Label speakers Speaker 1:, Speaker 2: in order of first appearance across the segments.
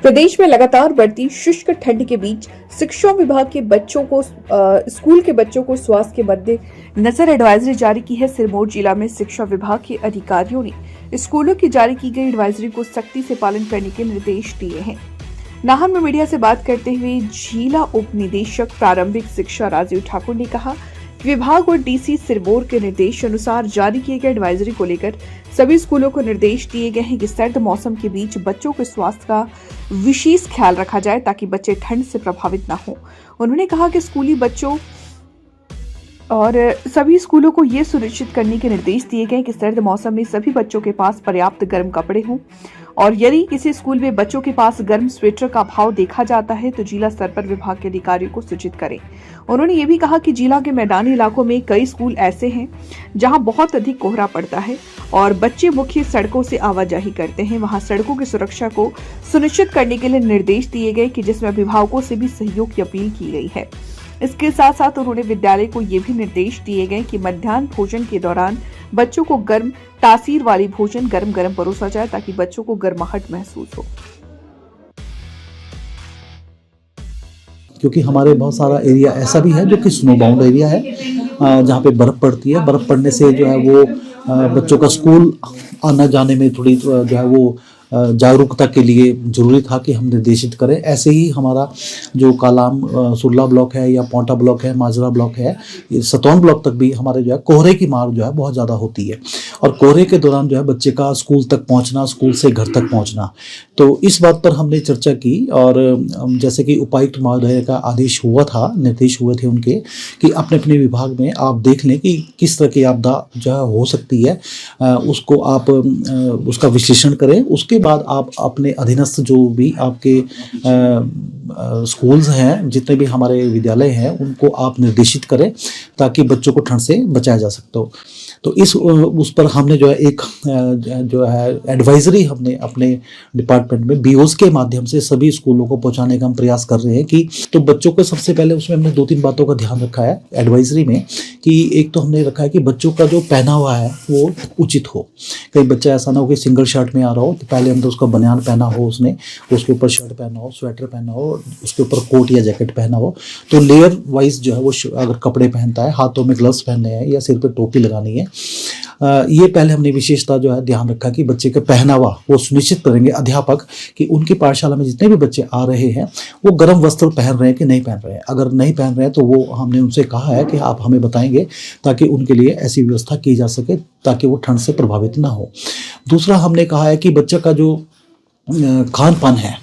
Speaker 1: प्रदेश में लगातार बढ़ती शुष्क ठंड के बीच शिक्षा विभाग के बच्चों को स्कूल के बच्चों को स्वास्थ्य के मद्देनजर एडवाइजरी जारी की है। सिरमौर जिला में शिक्षा विभाग के अधिकारियों ने स्कूलों की जारी की गई एडवाइजरी को सख्ती से पालन करने के निर्देश दिए हैं। नाहन में मीडिया से बात करते हुए जिला उप निदेशक प्रारंभिक शिक्षा राजीव ठाकुर ने कहा कि विभाग और डीसी सिरमौर के निर्देश अनुसार जारी किए गए एडवाइजरी को लेकर सभी स्कूलों को निर्देश दिए गए हैं कि सर्द मौसम के बीच बच्चों के स्वास्थ्य का विशेष ख्याल रखा जाए ताकि बच्चे ठंड से प्रभावित न हो। उन्होंने कहा कि स्कूली बच्चों और सभी स्कूलों को ये सुनिश्चित करने के निर्देश दिए गए कि सर्द मौसम में सभी बच्चों के पास पर्याप्त गर्म कपड़े हों और यदि किसी स्कूल में बच्चों के पास गर्म स्वेटर का अभाव देखा जाता है तो जिला स्तर पर विभाग के अधिकारियों को सूचित करें। उन्होंने ये भी कहा कि जिला के मैदानी इलाकों में कई स्कूल ऐसे हैं जहां बहुत अधिक कोहरा पड़ता है और बच्चे मुख्य सड़कों से आवाजाही करते हैं। वहां सड़कों की सुरक्षा को सुनिश्चित करने के लिए निर्देश दिए गए कि जिसमें अभिभावकों से भी सहयोग की अपील की गई है। इसके साथ साथ उन्होंने विद्यालय को ये भी निर्देश दिए गए कि मध्याह्न भोजन के दौरान बच्चों को गर्म तासीर वाली भोजन गरम परोसा जाए ताकि बच्चों को गर्माहट महसूस हो।
Speaker 2: क्योंकि हमारे बहुत सारा एरिया ऐसा भी है जो कि स्नो बाउंड एरिया है, जहाँ पे बर्फ़ पड़ती है। बर्फ़ पड़ने से जो है वो बच्चों का स्कूल आना जाने में थोड़ी जो है वो जागरूकता के लिए ज़रूरी था कि हम निर्देशित करें। ऐसे ही हमारा जो कालाम सुरला ब्लॉक है या पोंटा ब्लॉक है, माजरा ब्लॉक है, सतौन ब्लॉक तक भी हमारे जो है कोहरे की मार जो है बहुत ज़्यादा होती है और कोहरे के दौरान जो है बच्चे का स्कूल तक पहुंचना, स्कूल से घर तक पहुंचना। तो इस बात पर हमने चर्चा की और जैसे कि उपायुक्त महोदय का आदेश हुआ था, निर्देश हुए थे उनके कि अपने अपने विभाग में आप देख लें कि किस तरह की आपदा जो है हो सकती है, उसको आप उसका विश्लेषण करें। उसके बाद आप अपने अधीनस्थ जो भी आपके स्कूल्स हैं, जितने भी हमारे विद्यालय हैं, उनको आप निर्देशित करें ताकि बच्चों को ठंड से बचाया जा सकता हो। तो उस पर हमने जो है एक जो है एडवाइजरी हमने अपने डिपार्टमेंट में बीओस के माध्यम से सभी स्कूलों को पहुंचाने का हम प्रयास कर रहे हैं कि तो बच्चों को सबसे पहले उसमें हमने 2-3 बातों का ध्यान रखा है एडवाइजरी में कि एक तो हमने रखा है कि बच्चों का जो पहनावा है वो उचित हो। कई बच्चा ऐसा ना हो कि सिंगल शर्ट में आ रहा हो तो पहले हम तो उसका बनियान पहना हो, उसने उसके ऊपर शर्ट पहना हो, स्वेटर पहना हो, उसके ऊपर कोट या जैकेट पहना हो। तो लेयर वाइज जो है वो अगर कपड़े पहनता है, हाथों में ग्लव्स पहनने हैं या सिर पे टोपी लगानी है, ये पहले हमने विशेषता जो है ध्यान रखा कि बच्चे का पहनावा वो सुनिश्चित करेंगे अध्यापक कि उनकी पाठशाला में जितने भी बच्चे आ रहे हैं वो गर्म वस्त्र पहन रहे हैं कि नहीं पहन रहे हैं। अगर नहीं पहन रहे हैं तो वो हमने उनसे कहा है कि आप हमें बताएंगे ताकि उनके लिए ऐसी व्यवस्था की जा सके ताकि वो ठंड से प्रभावित ना हो। दूसरा हमने कहा है कि बच्चे का जो खान पान है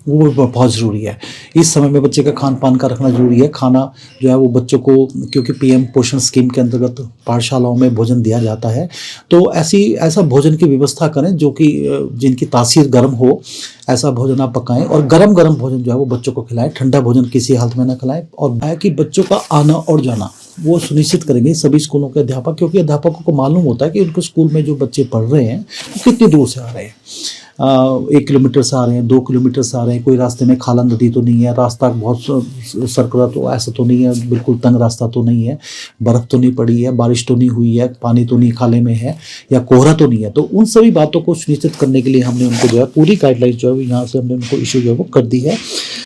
Speaker 2: वो बहुत ज़रूरी है। इस समय में बच्चे का खान पान का रखना ज़रूरी है। खाना जो है वो बच्चों को, क्योंकि पीएम पोषण स्कीम के अंतर्गत पाठशालाओं में भोजन दिया जाता है, तो ऐसा भोजन की व्यवस्था करें जो कि जिनकी तासीर गर्म हो, ऐसा भोजन आप पकाएं और गरम भोजन जो है वो बच्चों को खिलाएं। ठंडा भोजन किसी हालत में ना खिलाएं और है कि बच्चों का आना और जाना वो सुनिश्चित करेंगे सभी स्कूलों के अध्यापक, क्योंकि अध्यापकों को मालूम होता है कि उनके स्कूल में जो बच्चे पढ़ रहे हैं वो कितनी दूर से आ रहे हैं। 1 किलोमीटर से आ रहे हैं, 2 किलोमीटर से आ रहे हैं, कोई रास्ते में खाला नदी तो नहीं है, रास्ता बहुत सरकरा तो ऐसा तो नहीं है, बिल्कुल तंग रास्ता तो नहीं है, बर्फ़ तो नहीं पड़ी है, बारिश तो नहीं हुई है, पानी तो नहीं खाले में है या कोहरा तो नहीं है। तो उन सभी बातों को सुनिश्चित करने के लिए हमने उनको जो है पूरी गाइडलाइंस जो है यहाँ से हमने उनको इशू जो है वो कर दी है।